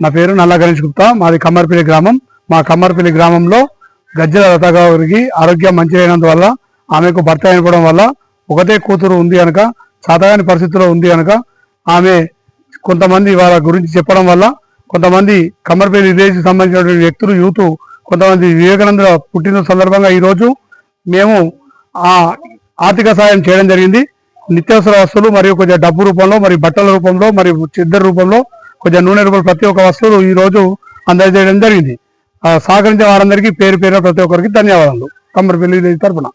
నా పేరు నల్ల గణేష్ గుప్తా. మాది కమ్మర్పల్లి గ్రామం. మా కమ్మర్పల్లి గ్రామంలో గజ్జల లత గారికి ఆరోగ్యం మంచిదైనందువల్ల, ఆమెకు భర్త అయిపోవడం వల్ల ఒకటే కూతురు ఉంది కనుక, సాధారణ పరిస్థితుల్లో ఉంది కనుక, ఆమె కొంతమంది వాళ్ళ గురించి చెప్పడం వల్ల కొంతమంది కమ్మర్పల్లి విలేజ్కి సంబంధించినటువంటి వ్యక్తులు, యూత్ కొంతమంది వివేకానంద పుట్టిన సందర్భంగా ఈరోజు మేము ఆర్థిక సహాయం చేయడం జరిగింది. నిత్యావసర వస్తువులు మరియు కొంచెం డబ్బు రూపంలో, మరియు బట్టల రూపంలో, మరియు చిద్దరు రూపంలో, కొంచెం నూనె రూపంలో ప్రతి ఒక్క వస్తువులు ఈ రోజు అందజేయడం జరిగింది. సహకరించే వారందరికీ పేరు పేరు ప్రతి ఒక్కరికి ధన్యవాదాలు కమ్మర్పల్లి తరఫున.